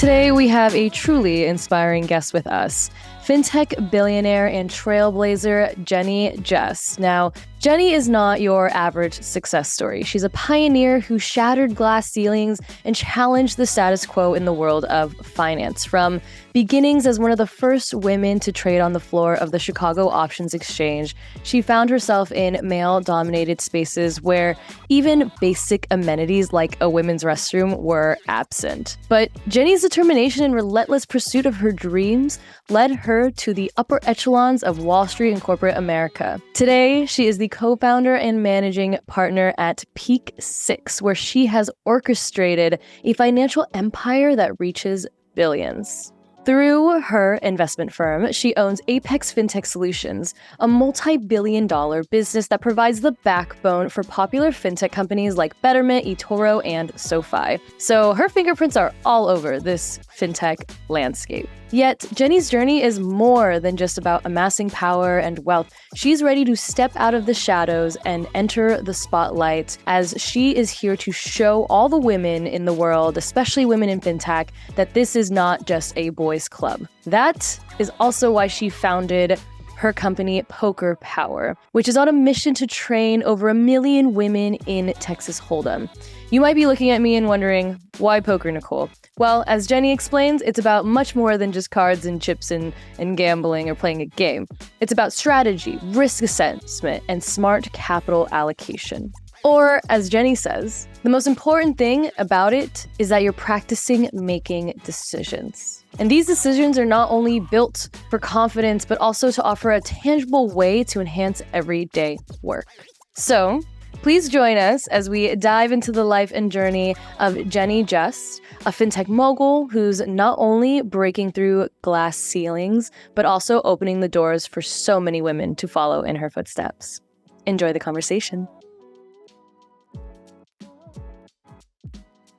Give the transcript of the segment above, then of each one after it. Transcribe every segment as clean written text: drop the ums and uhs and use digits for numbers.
Today, we have a truly inspiring guest with us, Fintech billionaire and trailblazer Jenny Jess. Now, Jenny is not your average success story. She's a pioneer who shattered glass ceilings and challenged the status quo in the world of finance. From beginnings as one of the first women to trade on the floor of the Chicago Options Exchange, she found herself in male-dominated spaces where even basic amenities like a women's restroom were absent. But Jenny's determination and relentless pursuit of her dreams led her to the upper echelons of Wall Street and corporate America. Today, she is the co-founder and managing partner at Peak 6, where she has orchestrated a financial empire that reaches billions. Through her investment firm, she owns Apex Fintech Solutions, a multi-billion-dollar business that provides the backbone for popular fintech companies like Betterment, eToro, and SoFi. So her fingerprints are all over this fintech landscape. Yet, Jenny's journey is more than just about amassing power and wealth. She's ready to step out of the shadows and enter the spotlight, as she is here to show all the women in the world, especially women in fintech, that this is not just a boys' club. That is also why she founded her company, Poker Power, which is on a mission to train over 1 million women in Texas Hold'em. You might be looking at me and wondering, why poker, Nicole? Well, as Jenny explains, it's about much more than just cards and chips and gambling or playing a game. It's about strategy, risk assessment, and smart capital allocation. Or, as Jenny says, the most important thing about it is that you're practicing making decisions. And these decisions are not only built for confidence, but also to offer a tangible way to enhance everyday work. So, please join us as we dive into the life and journey of Jenny Jess, a fintech mogul who's not only breaking through glass ceilings, but also opening the doors for so many women to follow in her footsteps. Enjoy the conversation.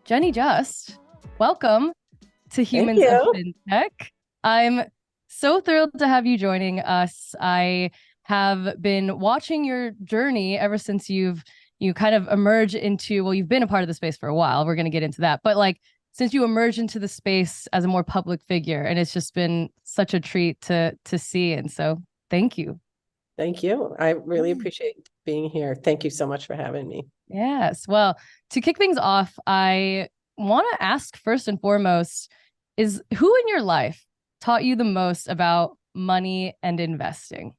Jenny Jess, welcome to Humans of Fintech. I'm so thrilled to have you joining us. I have been watching your journey ever since you kind of emerged into, well, you've been a part of the space for a while. We're going to get into that. But like, since you emerged into the space as a more public figure, and it's just been such a treat to see. And so thank you. Thank you. I really appreciate being here. Thank you so much for having me. Yes. Well, to kick things off, I want to ask first and foremost, is who in your life taught you the most about money and investing?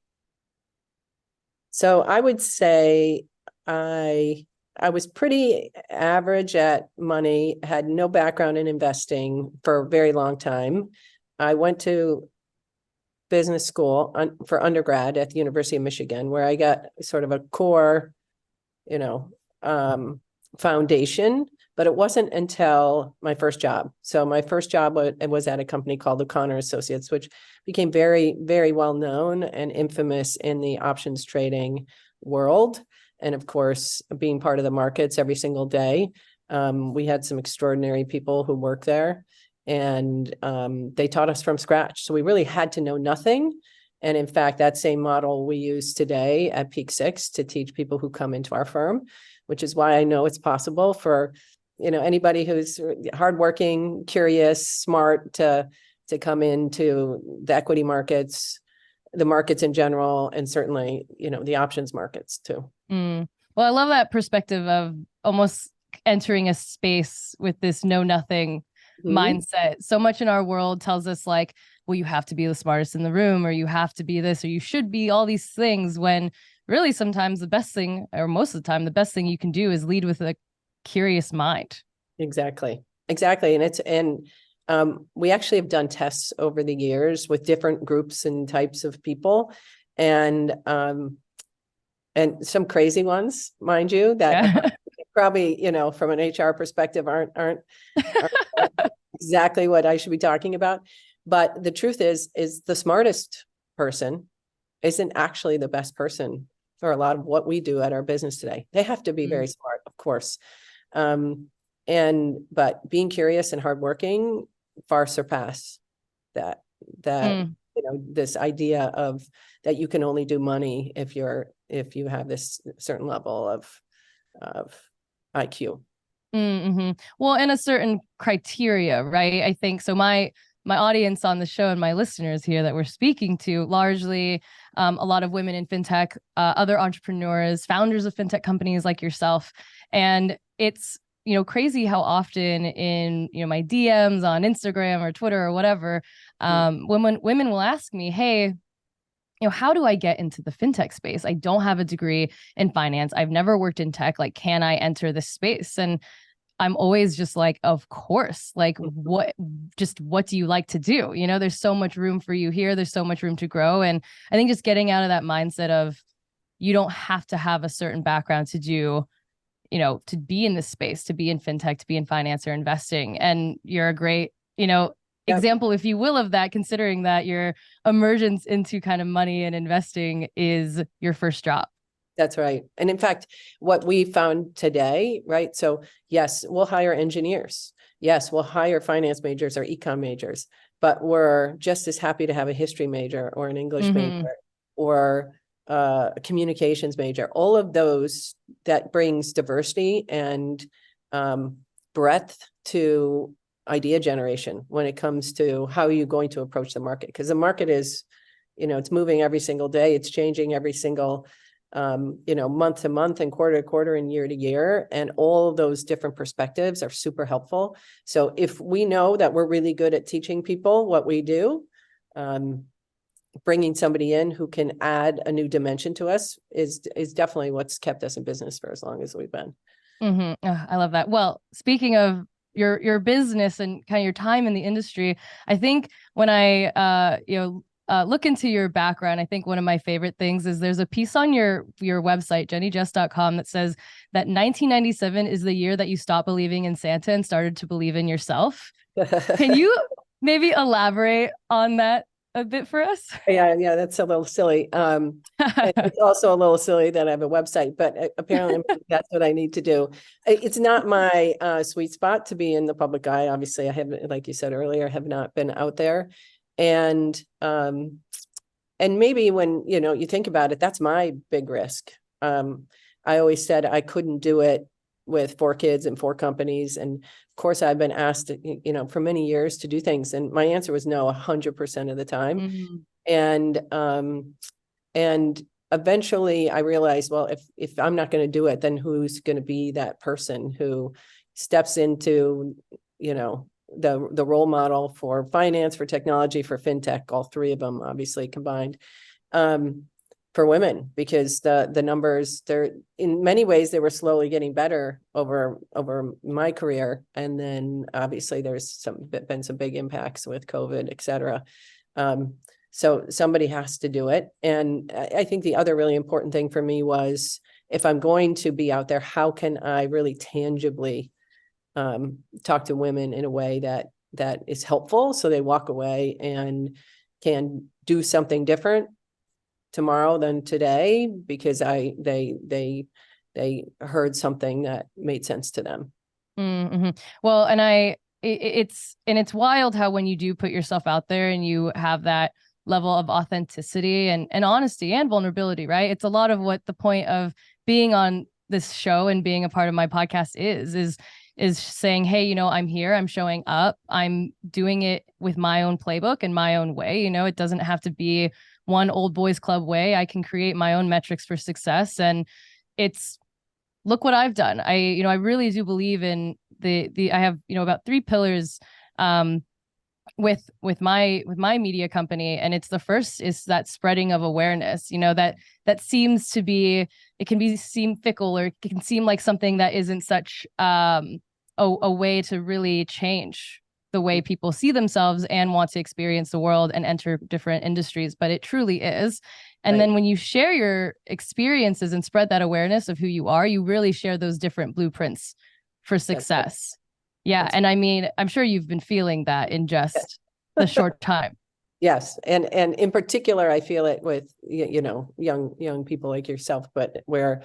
So I would say I was pretty average at money, had no background in investing for a very long time. I went to business school for undergrad at the University of Michigan, where I got sort of a core, foundation, but it wasn't until my first job. So my first job was at a company called O'Connor Associates, which became very, very well known and infamous in the options trading world. And of course, being part of the markets every single day, we had some extraordinary people who worked there, and they taught us from scratch. So we really had to know nothing. And in fact, that same model we use today at Peak 6 to teach people who come into our firm, which is why I know it's possible for anybody who's hardworking, curious, smart to come into the equity markets, the markets in general, and certainly, the options markets too. Well, I love that perspective of almost entering a space with this know nothing mindset. So much in our world tells us like, well, you have to be the smartest in the room, or you have to be this, or you should be all these things, when really sometimes the best thing, or most of the time, the best thing you can do is lead with a curious mind. Exactly. And we actually have done tests over the years with different groups and types of people, and some crazy ones, mind you, that probably, from an HR perspective aren't exactly what I should be talking about. But the truth is the smartest person isn't actually the best person for a lot of what we do at our business today. They have to be very smart, of course. But being curious and hardworking far surpass that, this idea of that you can only do money if you have this certain level of IQ. Mm-hmm. Well, and a certain criteria, right? I think so. My audience on the show and my listeners here that we're speaking to, largely a lot of women in fintech, other entrepreneurs, founders of fintech companies like yourself, and it's crazy how often in my DMs on Instagram or Twitter or whatever, women will ask me, "Hey, how do I get into the fintech space? I don't have a degree in finance. I've never worked in tech. Like, can I enter this space?" And I'm always just like, of course. Like, what do you like to do? There's so much room for you here. There's so much room to grow. And I think just getting out of that mindset of you don't have to have a certain background to do, to be in this space, to be in fintech, to be in finance or investing. And you're a great, Yep. example, if you will, of that, considering that your emergence into kind of money and investing is your first job. That's right. And in fact, what we found today, right? So yes, we'll hire engineers. Yes, we'll hire finance majors or econ majors, but we're just as happy to have a history major or an English major or a communications major. All of those that brings diversity and breadth to idea generation when it comes to how you're going to approach the market. Because the market is, it's moving every single day. It's changing every single month to month and quarter to quarter and year to year. And all of those different perspectives are super helpful. So if we know that we're really good at teaching people what we do, bringing somebody in who can add a new dimension to us is definitely what's kept us in business for as long as we've been. I love that. Well, speaking of your business and kind of your time in the industry, I think when I look into your background, I think one of my favorite things is there's a piece on your website, jennyjess.com, that says that 1997 is the year that you stopped believing in Santa and started to believe in yourself. Can you maybe elaborate on that a bit for us? Yeah, that's a little silly. It's also a little silly that I have a website, but apparently that's what I need to do. It's not my sweet spot to be in the public eye. Obviously, I haven't, like you said earlier, have not been out there. And maybe when, you think about it, that's my big risk. I always said I couldn't do it with 4 kids and 4 companies. And of course I've been asked, for many years to do things. And my answer was no, 100% of the time. And eventually I realized, well, if I'm not going to do it, then who's going to be that person who steps into, the role model for finance, for technology, for fintech, all 3 of them obviously combined, for women, because the numbers, they're in many ways, they were slowly getting better over my career. And then obviously there's been some big impacts with COVID, et cetera. So somebody has to do it. And I think the other really important thing for me was, if I'm going to be out there, how can I really tangibly talk to women in a way that is helpful, so they walk away and can do something different tomorrow than today, because they heard something that made sense to them. Well, and it's wild how when you do put yourself out there and you have that level of authenticity and honesty and vulnerability, right? It's a lot of what the point of being on this show and being a part of my podcast is saying, hey, I'm here, I'm showing up, I'm doing it with my own playbook and my own way. It doesn't have to be one old boys club way. I can create my own metrics for success. And it's, look what I've done. I really do believe in I have, about 3 pillars, with my media company. And it's, the first is that spreading of awareness, that seems to be, it can seem fickle, or it can seem like something that isn't such a way to really change the way people see themselves and want to experience the world and enter different industries, but it truly is. And then when you share your experiences and spread that awareness of who you are, you really share those different blueprints for success. Yeah. And I mean, I'm sure you've been feeling that in just the short time. Yes. And in particular, I feel it with, young people like yourself, but where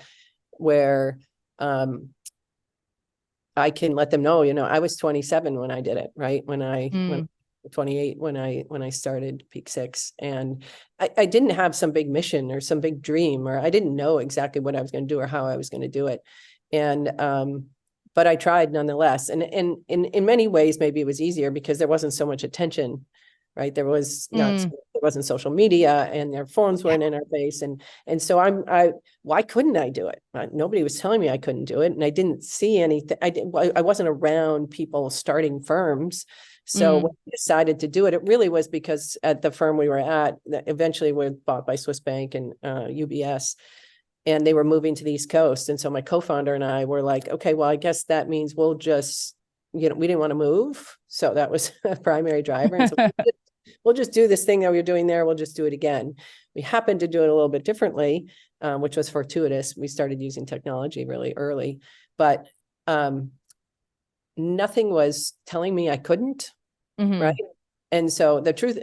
I can let them know, I was 27 when I did it, right? When 28, when I started Peak Six, and I didn't have some big mission or some big dream, or I didn't know exactly what I was going to do or how I was going to do it. And, but I tried nonetheless. And in many ways, maybe it was easier because there wasn't so much attention, right? There wasn't social media, and their phones weren't in our face. And so why couldn't I do it? Nobody was telling me I couldn't do it. And I didn't see anything. I wasn't around people starting firms. So when we decided to do it, it really was because at the firm we were at, eventually we were bought by Swiss Bank and UBS, and they were moving to the East Coast. And so my co-founder and I were like, okay, well, I guess that means we'll just, we didn't want to move. So that was a primary driver. And so we'll just do this thing that we were doing there. We'll just do it again. We happened to do it a little bit differently, which was fortuitous. We started using technology really early, but nothing was telling me I couldn't. Right. And so the truth,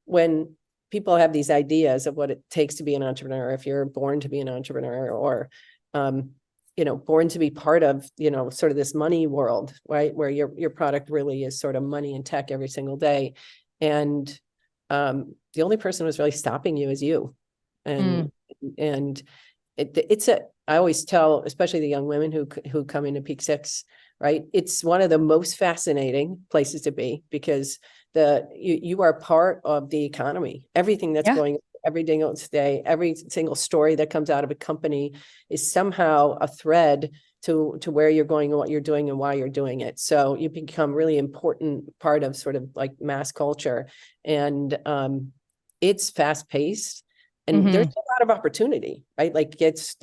when people have these ideas of what it takes to be an entrepreneur, if you're born to be an entrepreneur, or, born to be part of, sort of this money world, right, where your product really is sort of money and tech every single day. And the only person who's really stopping you is you. And I always tell, especially the young women who come into Peak Six, right? It's one of the most fascinating places to be, because you are part of the economy. Everything that's going every single day, every single story that comes out of a company is somehow a thread to where you're going and what you're doing and why you're doing it. So you become really important part of sort of like mass culture, and it's fast paced. And there's a lot of opportunity, right? Like there's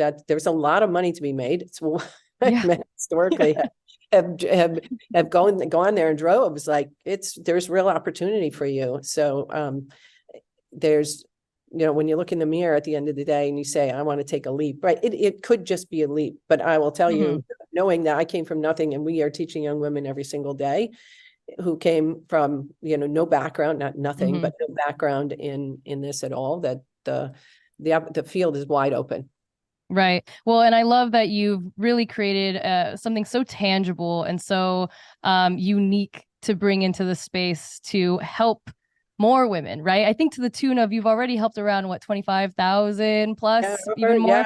a lot of money to be made. It's men historically have gone there in droves. Like there's real opportunity for you. So there's, when you look in the mirror at the end of the day and you say, I want to take a leap, right? It could just be a leap, but I will tell you, knowing that I came from nothing, and we are teaching young women every single day who came from, no background, not nothing, but no background in this at all, that the field is wide open. Right. Well, and I love that you've really created something so tangible and so unique to bring into the space to help more women, right? I think to the tune of, you've already helped around 25,000 plus, even more.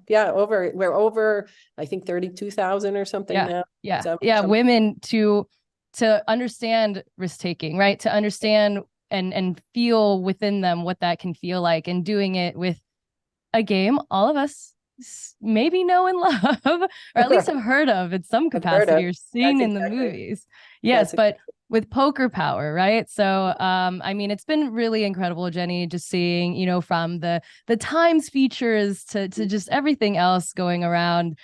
Yeah. We're over, I think 32,000 or something now. Yeah. Women to understand risk taking, right? To understand and feel within them what that can feel like, and doing it with a game all of us maybe know and love, or at least have heard of in some capacity, or seen in the movies. Yes, but with poker power, right? So, I mean, it's been really incredible, Jenny, just seeing, from the Times features to just everything else going around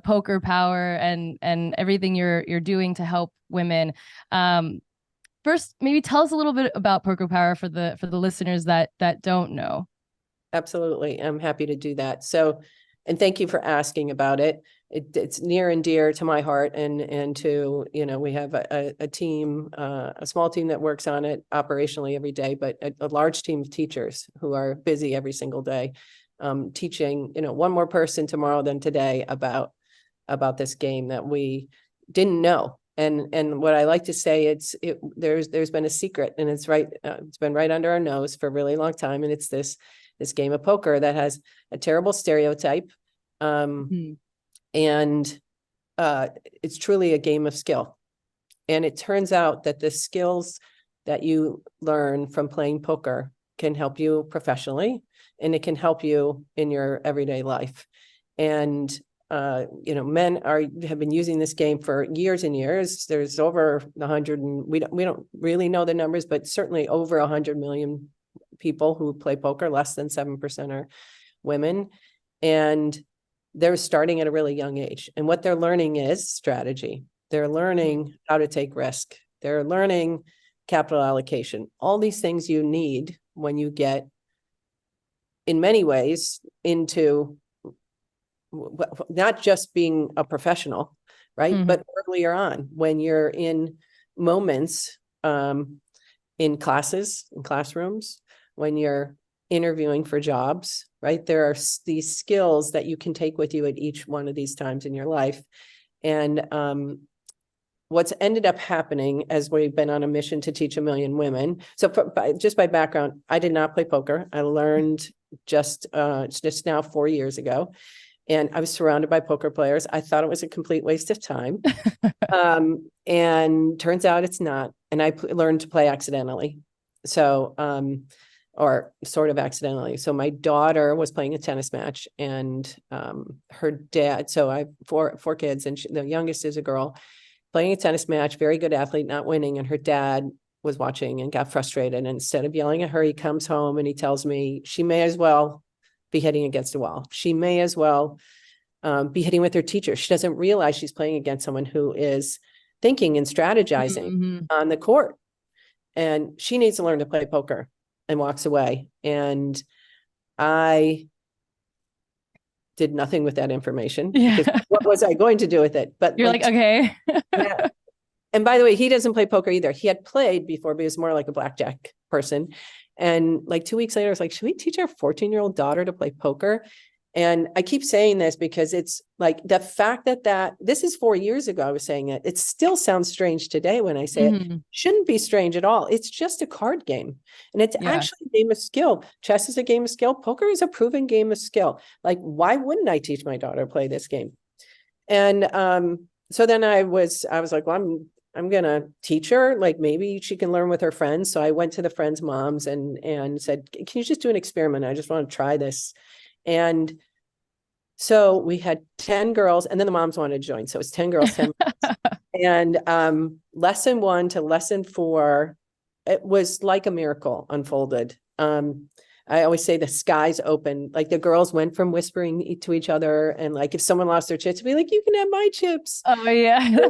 poker power and everything you're doing to help women. First, maybe tell us a little bit about poker power for the listeners that don't know. Absolutely, I'm happy to do that. So, and thank you for asking about it. It's near and dear to my heart, and to, we have a team, a small team that works on it operationally every day, but a large team of teachers who are busy every single day, teaching, one more person tomorrow than today about this game that we didn't know. And what I like to say, there's been a secret, and it's been right under our nose for a really long time, and it's this game of poker that has a terrible stereotype. And it's truly a game of skill. And it turns out that the skills that you learn from playing poker can help you professionally, and it can help you in your everyday life. And men have been using this game for years and years. There's over 100, and we don't really know the numbers, but certainly over 100 million people who play poker. Less than 7% are women, and they're starting at a really young age. And what they're learning is strategy. They're learning how to take risk. They're learning capital allocation. All these things you need when you get, in many ways, into not just being a professional, right? But earlier on, when you're in moments, in classes, in classrooms, when you're interviewing for jobs, right? There are these skills that you can take with you at each one of these times in your life. And what's ended up happening, as we've been on a mission to teach 1 million women. So just by background, I did not play poker. I learned just now 4 years ago. and I was surrounded by poker players. I thought it was a complete waste of time. And turns out it's not. And I learned to play accidentally. So, or sort of accidentally. So my daughter was playing a tennis match, and her dad, so I have four kids, and the youngest is a girl playing a tennis match, very good athlete, not winning. And her dad was watching and got frustrated. And instead of yelling at her, he comes home and he tells me she may as well be hitting against a wall. She may as well be hitting with her teacher. She doesn't realize she's playing against someone who is thinking and strategizing on the court. And she needs to learn to play poker, and walks away. And I did nothing with that information. Because what was I going to do with it? But you're like okay. Yeah. And by the way, he doesn't play poker either. He had played before, but he was more like a blackjack person. And like 2 weeks later, I was like, should we teach our 14-year-old daughter to play poker? And I keep saying this because it's like the fact that this is 4 years ago, I was saying it still sounds strange today when I say it. Shouldn't be strange at all. It's just a card game. And it's actually a game of skill. Chess is a game of skill. Poker is a proven game of skill. Like, why wouldn't I teach my daughter to play this game? And so then I was like, well, I'm going to teach her, like maybe she can learn with her friends. So I went to the friends' moms and said, can you just do an experiment? I just want to try this. And so we had 10 girls, and then the moms wanted to join. So it's 10 girls, 10 moms. And lesson 1 to lesson 4, it was like a miracle unfolded. I always say the skies open. Like the girls went from whispering to each other, and like if someone lost their chips, be like, you can have my chips. Oh yeah.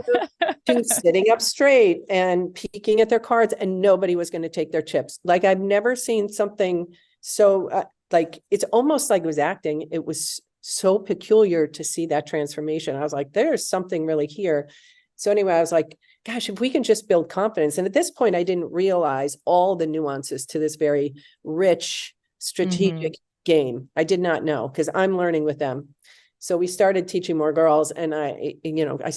To sitting up straight and peeking at their cards, and nobody was going to take their chips. Like I've never seen something so like it's almost like it was acting. It was so peculiar to see that transformation. I was like, there's something really here. So anyway, I was like, gosh, if we can just build confidence. And at this point, I didn't realize all the nuances to this very rich, strategic game. I did not know, because I'm learning with them. So we started teaching more girls. And I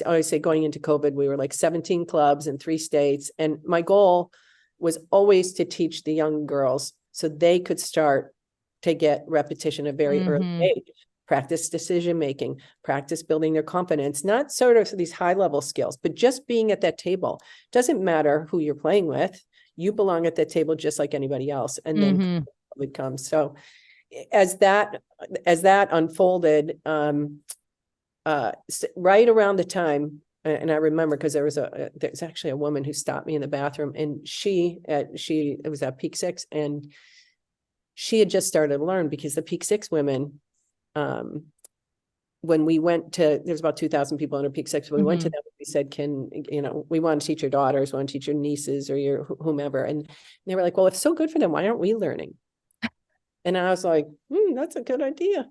always say going into COVID, we were like 17 clubs in 3 states. And my goal was always to teach the young girls so they could start to get repetition at very early age, practice decision-making, practice building their confidence, not sort of these high-level skills, but just being at that table. Doesn't matter who you're playing with. You belong at that table just like anybody else. And then it comes. So as that unfolded, right around the time, and I remember because there's actually a woman who stopped me in the bathroom, and it was at Peak 6, and she had just started to learn, because the Peak 6 women, when we went to, there's about 2,000 people in a Peak 6. When we went to them, we said, we want to teach your daughters, we want to teach your nieces or your whomever. And they were like, well, it's so good for them, why aren't we learning? And I was like, that's a good idea.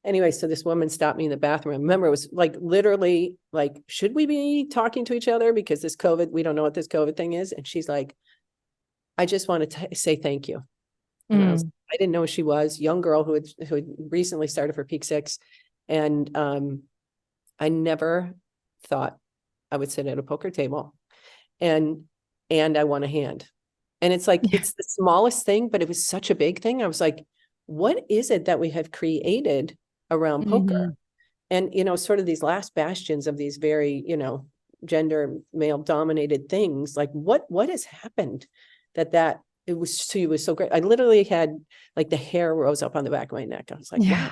Anyway, so this woman stopped me in the bathroom. I remember it was like literally like, should we be talking to each other? Because this COVID, we don't know what this COVID thing is. And she's like, I just want to say thank you. And I didn't know who she was, young girl who had recently started for Peak 6. And I never thought I would sit at a poker table and I won a hand. And it's like, it's the smallest thing, but it was such a big thing. I was like, what is it that we have created around poker? And, sort of these last bastions of these very, gender male dominated things, like what has happened that it was so great. I literally had like the hair rose up on the back of my neck. I was like, wow,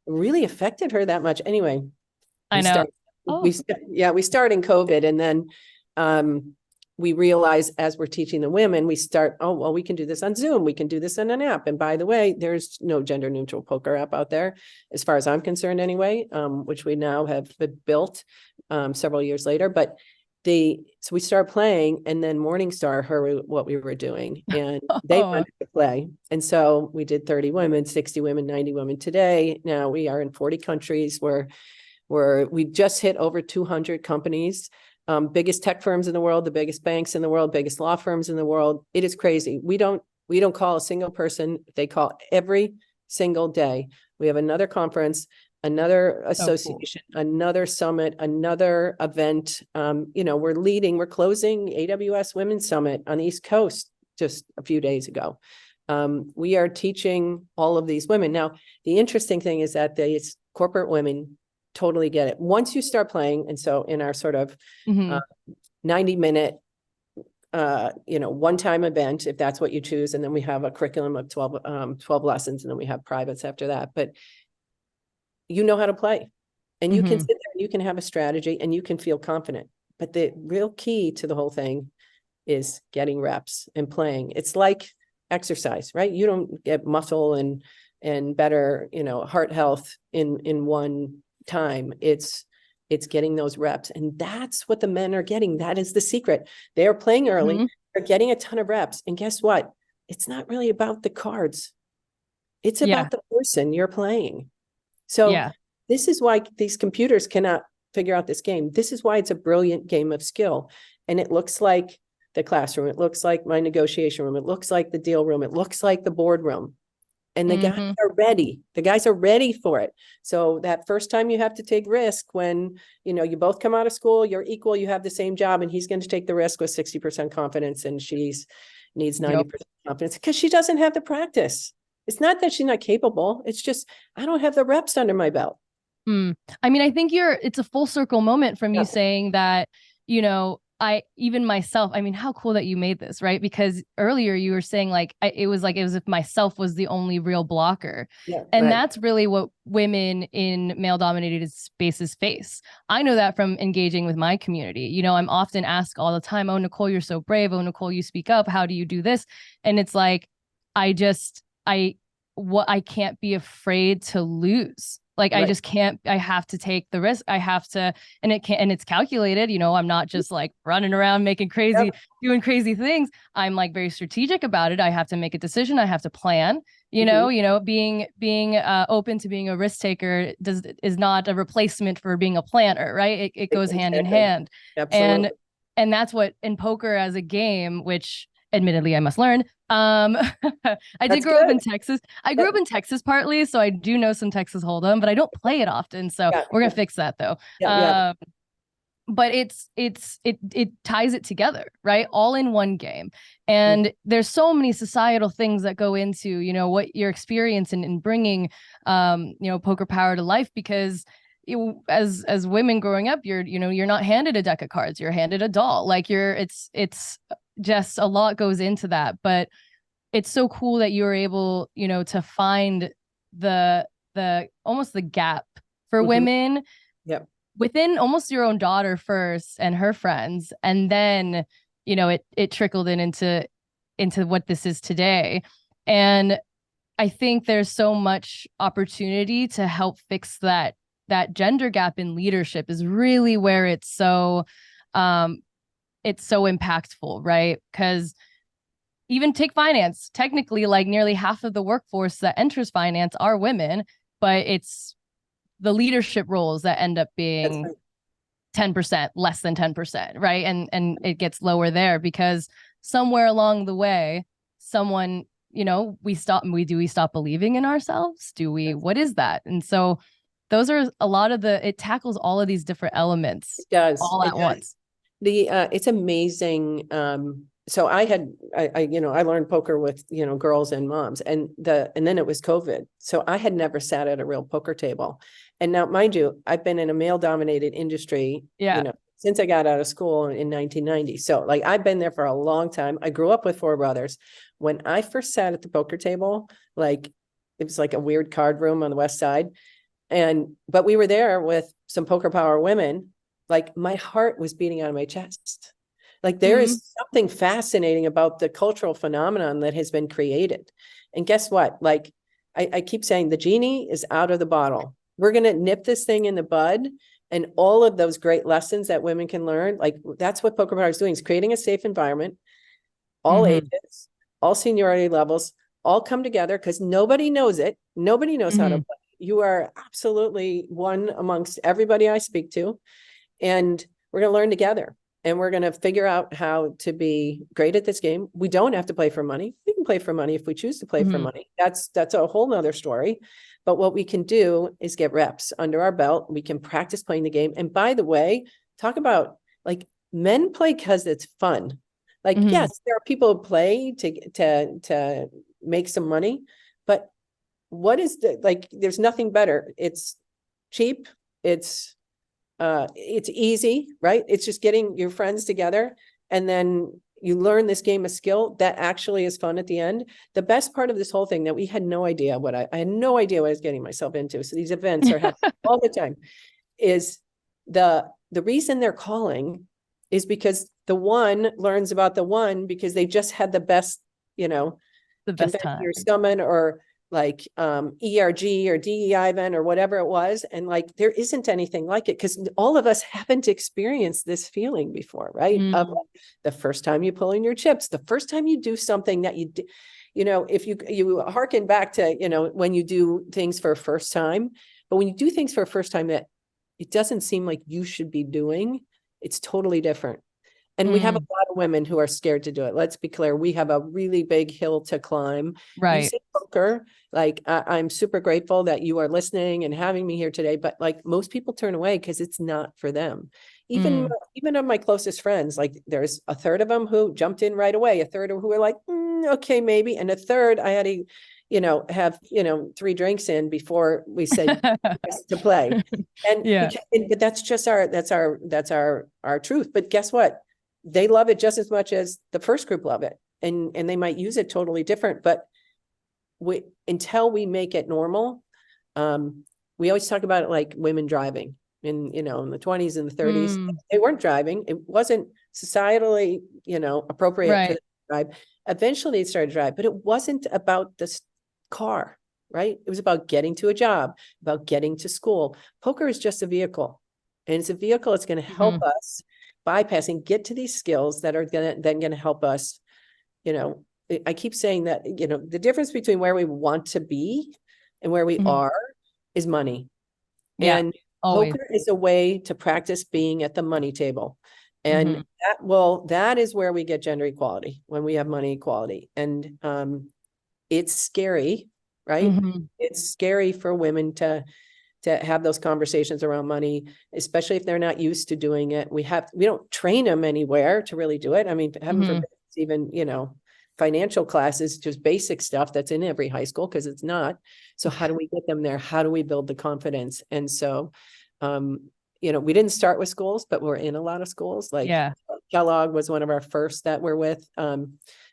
it really affected her that much. Anyway, I know. We start in COVID, and then we realize as we're teaching the women, we start, we can do this on Zoom. We can do this in an app. And by the way, there's no gender neutral poker app out there, as far as I'm concerned anyway, which we now have built several years later. But so we start playing, and then Morningstar heard what we were doing, and they wanted to play. And so we did 30 women, 60 women, 90 women. Today, now we are in 40 countries where we just hit over 200 companies, biggest tech firms in the world, the biggest banks in the world, biggest law firms in the world. It is crazy. We don't call a single person. They call every single day. We have another conference, another association, another summit, another event. We're closing AWS Women's Summit on the East Coast just a few days ago. We are teaching all of these women. Now, the interesting thing is that corporate women totally get it. Once you start playing, and so in our sort of 90-minute, one-time event, if that's what you choose, and then we have a curriculum of 12 lessons, and then we have privates after that. But you know how to play, and you can sit there and you can have a strategy and you can feel confident. But the real key to the whole thing is getting reps and playing. It's like exercise, right? You don't get muscle and better, heart health in one time. It's getting those reps. And that's what the men are getting. That is the secret. They are playing early. They're getting a ton of reps. And guess what? It's not really about the cards. It's about the person you're playing. So this is why these computers cannot figure out this game. This is why it's a brilliant game of skill. And it looks like the classroom. It looks like my negotiation room. It looks like the deal room. It looks like the boardroom. And the guys are ready. The guys are ready for it. So that first time you have to take risk when, you both come out of school, you're equal, you have the same job, and he's going to take the risk with 60% confidence and she's needs 90% confidence because she doesn't have the practice. It's not that she's not capable. It's just, I don't have the reps under my belt. I mean, I think it's a full circle moment from you saying that, even myself, I mean, how cool that you made this, right? Because earlier you were saying it was as if myself was the only real blocker. And that's really what women in male dominated spaces face. I know that from engaging with my community. I'm often asked all the time, oh, Nicole, you're so brave. Oh, Nicole, you speak up. How do you do this? And it's like, I can't be afraid to lose. I just can't, I have to take the risk. I have to, and it's calculated, I'm not just running around making doing crazy things. I'm very strategic about it. I have to make a decision. I have to plan, being open to being a risk taker is not a replacement for being a planner, right? It goes hand in hand. Absolutely. And that's what in poker as a game, which admittedly I must learn. I did grow up in Texas. I grew up in Texas partly, so I do know some Texas Hold'em, but I don't play it often. So we're gonna fix that though. But it ties it together, right? All in one game. And there's so many societal things that go into, what your experience in bringing, poker power to life, because as women growing up, you're not handed a deck of cards, you're handed a doll. It's just a lot goes into that, but it's so cool that you're able, to find the almost the gap for women within almost your own daughter first and her friends. And then, it trickled into what this is today. And I think there's so much opportunity to help fix that gender gap in leadership is really where it's so impactful, right? Because even take finance, technically nearly half of the workforce that enters finance are women, but it's the leadership roles that end up being 10%, less than 10%, right? And it gets lower there because somewhere along the way, someone, we stop believing in ourselves? What is that? And so those are a lot of it tackles all of these different elements all at once. It's amazing. So I learned poker with, girls and moms and then it was COVID. So I had never sat at a real poker table. And now, mind you, I've been in a male dominated industry, since I got out of school in 1990. So I've been there for a long time. I grew up with four brothers. When I first sat at the poker table, it was a weird card room on the West Side. But we were there with some poker power women. My heart was beating out of my chest. There is something fascinating about the cultural phenomenon that has been created. And guess what? I keep saying the genie is out of the bottle. We're going to nip this thing in the bud. And all of those great lessons that women can learn, that's what Poker Power is doing, is creating a safe environment, all ages, all seniority levels, all come together because nobody knows it. Nobody knows how to play. You are absolutely one amongst everybody I speak to. And we're going to learn together. And we're going to figure out how to be great at this game. We don't have to play for money. We can play for money if we choose to play for money. That's a whole nother story. But what we can do is get reps under our belt. We can practice playing the game. And by the way, talk about men play because it's fun. Yes, there are people who play to make some money, but what is there's nothing better. It's cheap. It's easy, right? It's just getting your friends together, and then you learn this game of skill that actually is fun at the end. The best part of this whole thing that we had no idea I had no idea what I was getting myself into. So these events are happening all the time. Is the reason they're calling is because the one learns about the one because they just had the best, The best convention time. or summit or like ERG or DEI event or whatever it was. And like, there isn't anything like it because all of us haven't experienced this feeling before, right? Of the first time you pull in your chips, the first time you do something that if you hearken back to, when you do things for a first time, but when you do things for a first time that it doesn't seem like you should be doing, it's totally different. And we have a lot of women who are scared to do it. Let's be clear. We have a really big hill to climb. Right. You say poker, like I'm super grateful that you are listening and having me here today. But like most people turn away because it's not for them. Even of my closest friends, like there's a third of them who jumped in right away. A third who were like, okay, maybe. And a third I had to, have 3 drinks in before we said to play. And but that's just our truth. But guess what? They love it just as much as the first group love it. And they might use it totally different, but until we make it normal, we always talk about it like women driving in the 20s and the 30s. They weren't driving. It wasn't societally, appropriate for them to drive. Eventually they started to drive, but it wasn't about this car, right? It was about getting to a job, about getting to school. Poker is just a vehicle, and it's a vehicle that's going to help us bypassing, get to these skills that are then going to help us. I keep saying that, the difference between where we want to be and where we are is money. And always. Poker is a way to practice being at the money table. And that is where we get gender equality, when we have money equality. And it's scary, right? It's scary for women to have those conversations around money, especially if they're not used to doing it. We don't train them anywhere to really do it. I mean, heaven forbid, even, financial classes, just basic stuff that's in every high school, because it's not. So how do we get them there? How do we build the confidence? And so, we didn't start with schools, but we're in a lot of schools. Like Kellogg was one of our first that we're with.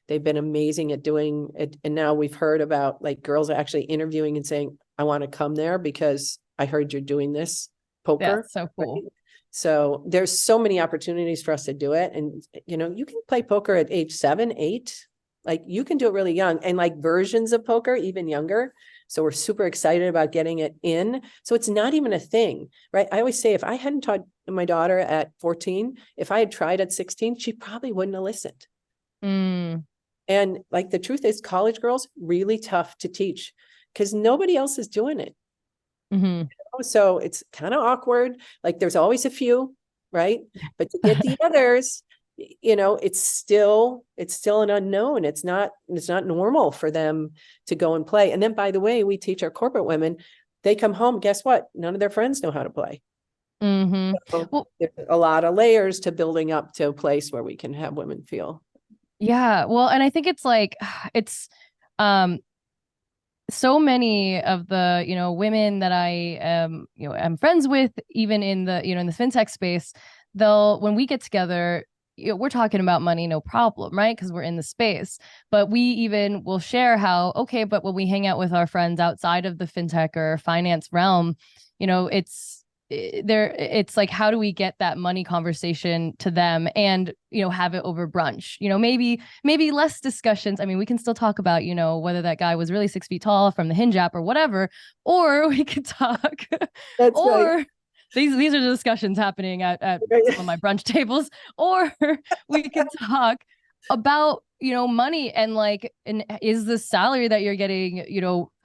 They've been amazing at doing it. And now we've heard about like girls are actually interviewing and saying, I want to come there because I heard you're doing this poker. That's so cool. Right? So there's so many opportunities for us to do it. And, you can play poker at age 7, 8, like you can do it really young, and like versions of poker, even younger. So we're super excited about getting it in. So it's not even a thing, right? I always say, if I hadn't taught my daughter at 14, if I had tried at 16, she probably wouldn't have listened. And like, the truth is, college girls, really tough to teach because nobody else is doing it. So it's kind of awkward. Like there's always a few, right? But to get the others, it's still an unknown. It's not normal for them to go and play. And then, by the way, we teach our corporate women, they come home, guess what? None of their friends know how to play. So there's a lot of layers to building up to a place where we can have women feel. Yeah. Well, and I think it's like, so many of the, women that I am, I'm friends with, even in the, in the fintech space, when we get together, we're talking about money, no problem, right? Because we're in the space. But we even will share how, okay, but when we hang out with our friends outside of the fintech or finance realm, it's like, how do we get that money conversation to them and, have it over brunch? Maybe less discussions. I mean, we can still talk about, whether that guy was really 6 feet tall from the hinge app or whatever, or we could talk That's or right. These are the discussions happening at some of my brunch tables, or we could talk about, money and like, and is the salary that you're getting,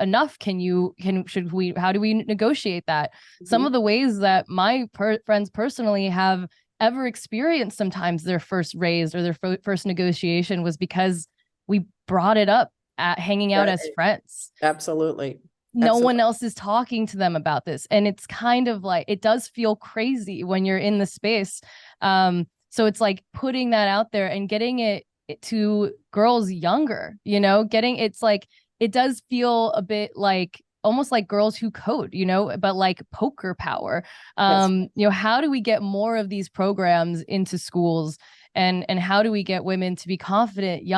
enough? How do we negotiate that? Some of the ways that my friends personally have ever experienced sometimes their first raise or their first negotiation was because we brought it up at hanging out as friends. Absolutely. No one else is talking to them about this. And it's kind of like, it does feel crazy when you're in the space. So it's like putting that out there and getting it to girls younger, it's like, it does feel a bit like, almost like Girls Who Code, but like poker power. Yes. How do we get more of these programs into schools, and how do we get women to be confident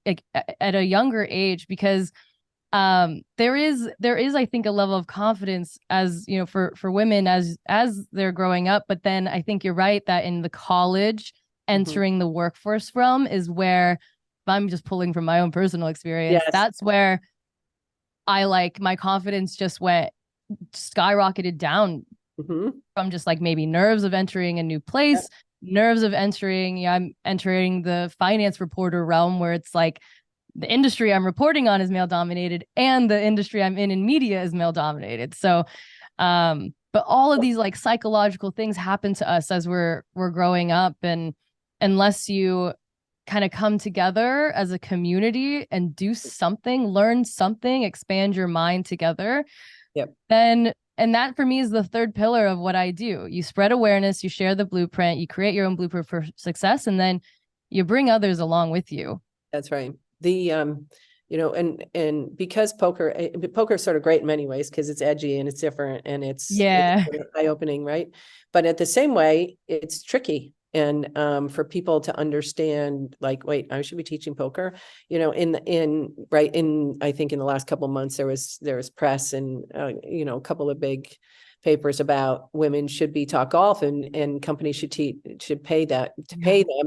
like, at a younger age? Because there is I think a level of confidence, as for women as they're growing up, but then I think you're right that in the college, entering the workforce realm is where, if I'm just pulling from my own personal experience, Yes. that's where my confidence just skyrocketed down, from just like maybe nerves of entering a new place, nerves of entering, I'm entering the finance reporter realm, where it's like the industry I'm reporting on is male dominated, and the industry I'm in media is male dominated. So, but all of these like psychological things happen to us as we're growing up, and unless you kind of come together as a community and do something, learn something, expand your mind together, Yep. then, and that for me is the third pillar of what I do. You spread awareness, you share the blueprint, you create your own blueprint for success, and then you bring others along with you. That's right. And because poker is sort of great in many ways, because it's edgy and it's different and it's eye-opening, right? But at the same way, it's tricky. And for people to understand, like, wait, I should be teaching poker, I think in the last couple of months, there was press and, a couple of big papers about women should be taught golf, and companies should pay them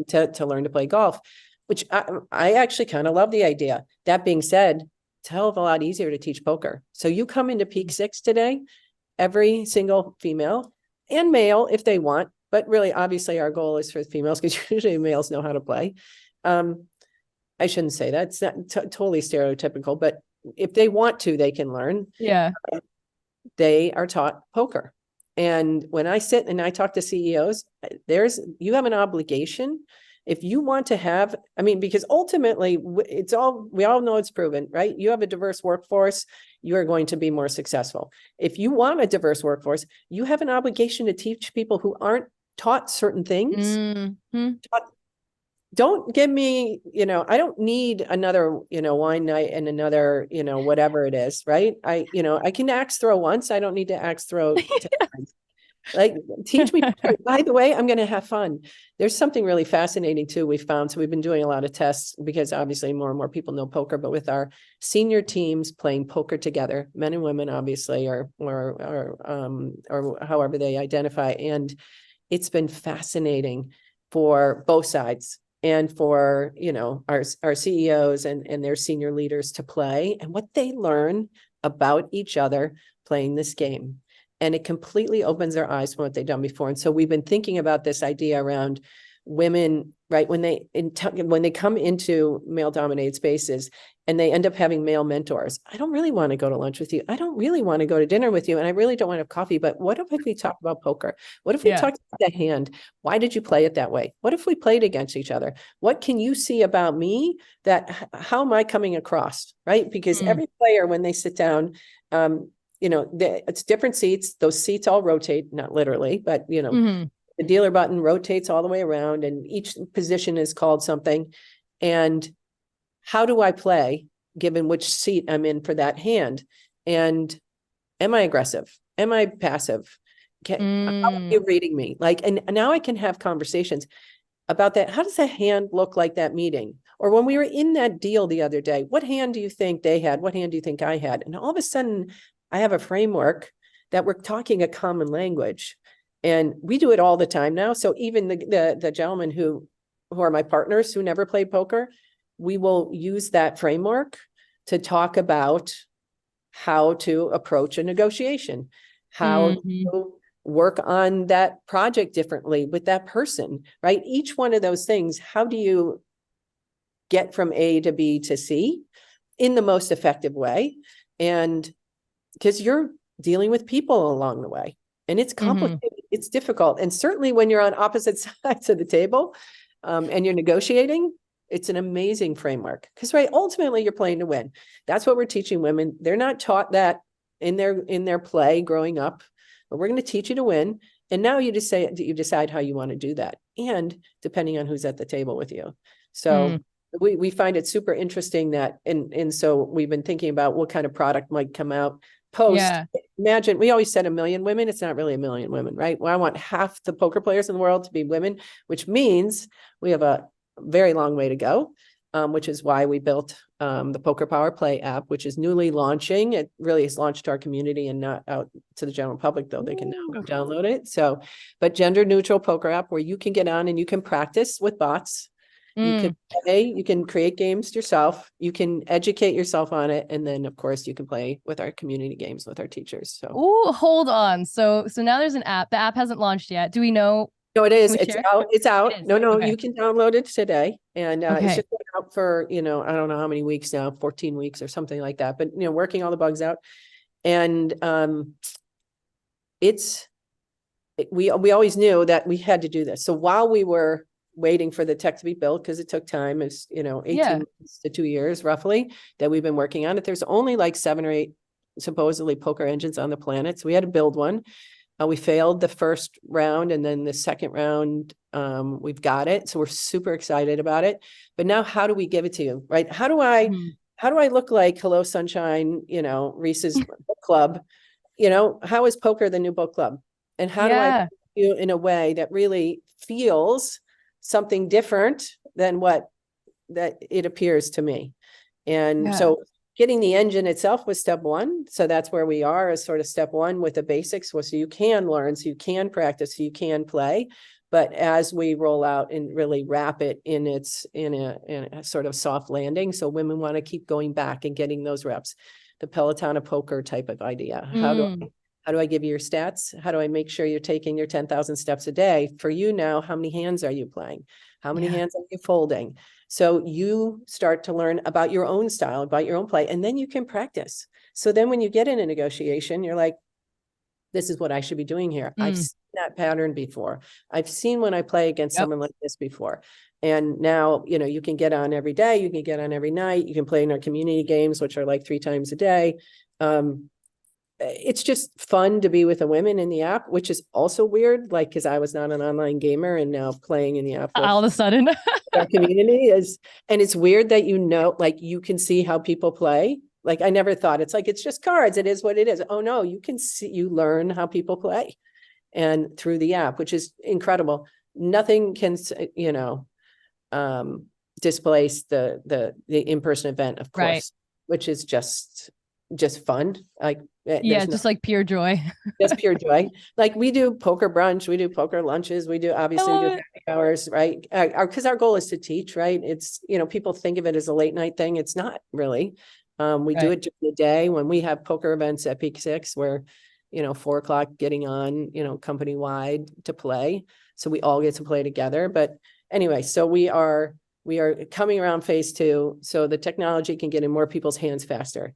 to learn to play golf, which I actually kind of love the idea. That being said, it's a hell of a lot easier to teach poker. So you come into Peak Six today, every single female and male, if they want, but really, obviously, our goal is for females, because usually males know how to play. I shouldn't say that. It's not totally stereotypical, but if they want to, they can learn. Yeah. They are taught poker. And when I sit and I talk to CEOs, you have an obligation. If you want to have, because ultimately we all know it's proven, right? You have a diverse workforce, you are going to be more successful. If you want a diverse workforce, you have an obligation to teach people who aren't taught certain things. Don't give me, I don't need another, wine night and another, whatever it is, right? I can axe throw once. I don't need to axe throw 10 times. Like, teach me. By the way, I'm going to have fun. There's something really fascinating too we found. So we've been doing a lot of tests, because obviously more and more people know poker, but with our senior teams playing poker together, men and women, obviously, or however they identify. And it's been fascinating for both sides, and for, our CEOs and their senior leaders to play, and what they learn about each other playing this game. And it completely opens their eyes from what they've done before. And so we've been thinking about this idea around women, right? When they come into male dominated spaces and they end up having male mentors, I don't really want to go to lunch with you. I don't really want to go to dinner with you. And I really don't want to have coffee, but what if we talk about poker? What if we talk about the hand? Why did you play it that way? What if we played against each other? What can you see about me how am I coming across? Right? Because every player, when they sit down, it's different seats. Those seats all rotate, not literally, but the dealer button rotates all the way around, and each position is called something. And how do I play given which seat I'm in for that hand? And am I aggressive? Am I passive? How are you reading me? And now I can have conversations about that. How does a hand look like that meeting? Or when we were in that deal the other day, what hand do you think they had? What hand do you think I had? And all of a sudden, I have a framework that we're talking a common language, and we do it all the time now. So even the gentlemen who are my partners who never played poker, we will use that framework to talk about how to approach a negotiation, how to work on that project differently with that person, right? Each one of those things, how do you get from A to B to C in the most effective way? And because you're dealing with people along the way, and it's complicated, it's difficult. And certainly when you're on opposite sides of the table and you're negotiating, it's an amazing framework, because ultimately you're playing to win. That's what we're teaching women. They're not taught that in their play growing up, but we're going to teach you to win. And now you decide how you want to do that, and depending on who's at the table with you. So we find it super interesting that, and so we've been thinking about what kind of product might come out post, Yeah. imagine, we always said 1 million women. It's not really 1 million women, right? Well, I want half the poker players in the world to be women, which means we have a very long way to go, which is why we built the Poker Power Play app, which is newly launching. It really is launched to our community and not out to the general public, though. They can now go download it. So, but gender neutral poker app where you can get on and you can practice with bots. You can play, you can create games yourself, you can educate yourself on it, and then of course you can play with our community games with our teachers. So Oh, hold on. So now there's an app. The app hasn't launched yet. Do we know? no, it is. Can we It's share? out. It's out. It is. No, Okay. you can download it today. And it's Okay. just been out for, I don't know how many weeks now, 14 weeks or something like that. But working all the bugs out. And we always knew that we had to do this. So while we were waiting for the tech to be built, because it took time, is 18 months to 2 years roughly that we've been working on it. There's only like 7 or 8 supposedly poker engines on the planet. So we had to build one. We failed the first round, and then the second round, we've got it. So we're super excited about it. But now, how do we give it to you, right? How do I look like Hello Sunshine, Reese's book club? How is poker the new book club? And how do I put you in a way that really feels something different than what that it appears to me? And so getting the engine itself was step one. So that's where we are, as sort of step one with the basics. So you can learn, so you can practice, so you can play. But as we roll out and really wrap it in a sort of soft landing, so women want to keep going back and getting those reps, the Peloton of poker type of idea. How do I give you your stats? How do I make sure you're taking your 10,000 steps a day? For you now, how many hands are you playing? How many hands are you folding? So you start to learn about your own style, about your own play, and then you can practice. So then when you get in a negotiation, you're like, this is what I should be doing here. I've seen that pattern before. I've seen when I play against someone like this before. And now, you can get on every day, you can get on every night, you can play in our community games, which are like 3 times a day. It's just fun to be with the women in the app, which is also weird, like, because I was not an online gamer and now playing in the app All of a sudden. our community is, and it's weird that like you can see how people play. Like I never thought it's like, it's just cards. It is what it is. Oh no, you can see, you learn how people play and through the app, which is incredible. Nothing can, displace the in-person event, of course, which is just fun. Like, just like pure joy. Just pure joy. Like we do poker brunch, we do poker lunches, we do obviously we do happy hours, right? Because our goal is to teach, right? It's, people think of it as a late night thing. It's not really. We do it during the day when we have poker events at Peak 6 where, 4 o'clock getting on, company wide to play. So we all get to play together. But anyway, so we are coming around phase 2. So the technology can get in more people's hands faster,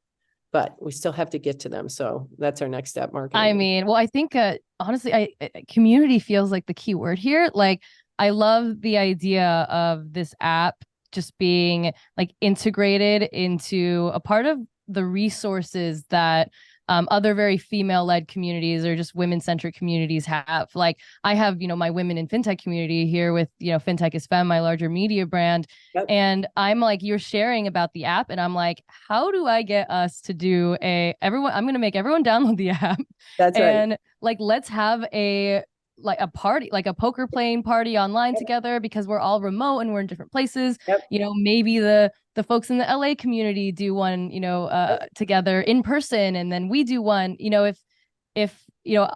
but we still have to get to them. So that's our next step, marketing. I mean, well, I think honestly, community feels like the key word here. Like, I love the idea of this app just being like integrated into a part of the resources that other very female-led communities or just women-centric communities have. Like I have, my women in fintech community here with, Fintech is Femme, my larger media brand. And I'm like, you're sharing about the app. And I'm like, how do I get us to do I'm going to make everyone download the app. That's right. And like, let's have a party, like a poker playing party online together, because we're all remote and we're in different places. Maybe the folks in the LA community do one, together in person, and then we do one, if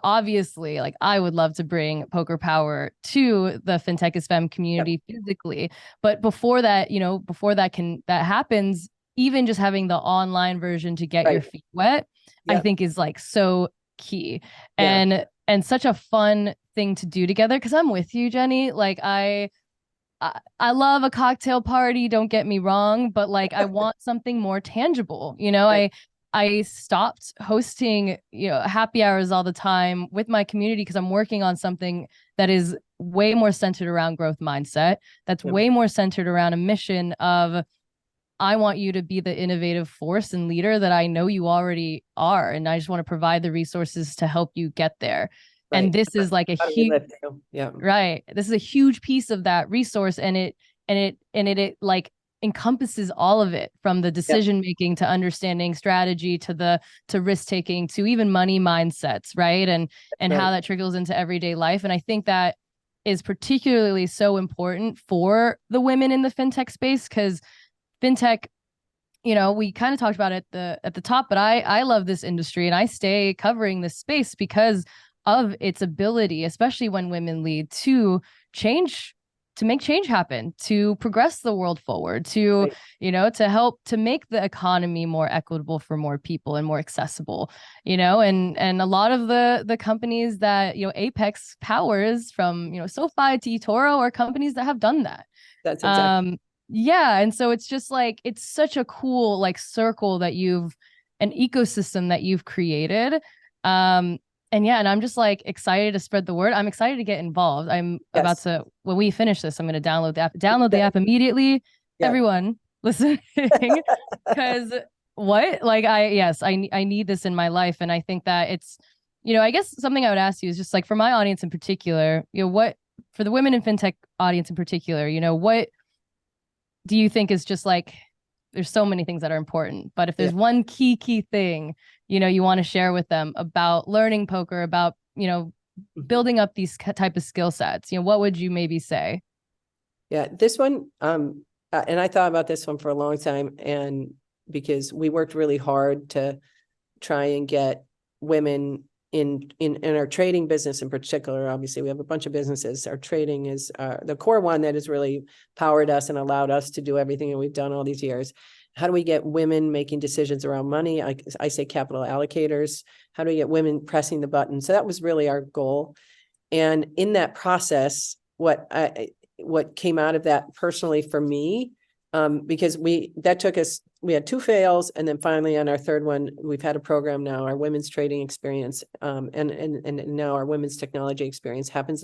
obviously, like, I would love to bring Poker Power to the Fintech is Femme community physically, but before that happens, even just having the online version to get your feet wet, I think is like so key and such a fun thing to do together. Because I'm with you, Jenny. Like I love a cocktail party, don't get me wrong, but like I want something more tangible. I stopped hosting, happy hours all the time with my community because I'm working on something that is way more centered around growth mindset. That's way more centered around a mission of, I want you to be the innovative force and leader that I know you already are. And I just want to provide the resources to help you get there. And this is like a huge, this is a huge piece of that resource. And it like encompasses all of it, from the decision making to understanding strategy to risk taking to even money mindsets, right? And how that trickles into everyday life. And I think that is particularly so important for the women in the fintech space, because fintech, we kind of talked about it at the top, but I love this industry and I stay covering this space because of its ability, especially when women lead, to make change happen, to progress the world forward, to to help to make the economy more equitable for more people and more accessible, and a lot of the companies that Apex powers, from SoFi to eToro, are companies that have done that. That's exactly. Yeah. And so it's just like, it's such a cool circle that an ecosystem that you've created. And I'm just excited to spread the word. I'm excited to get involved. I'm about to, when we finish this, I'm going to download the app. Download the app immediately. Yeah. Everyone listening, because I need this in my life. And I think that it's, I guess something I would ask you is just for my audience in particular, what, for the women in fintech audience in particular, what do you think is just there's so many things that are important, but if there's one key thing, you want to share with them about learning poker, about, building up these type of skill sets, what would you maybe say? Yeah, this one, and I thought about this one for a long time, and because we worked really hard to try and get women in our trading business in particular. Obviously, we have a bunch of businesses. Our trading is the core one that has really powered us and allowed us to do everything that we've done all these years. How do we get women making decisions around money? I say capital allocators. How do we get women pressing the button? So that was really our goal. And in that process, what came out of that personally for me, because we had 2 fails, and then finally on our third one, we've had a program now, our women's trading experience, and now our women's technology experience happens in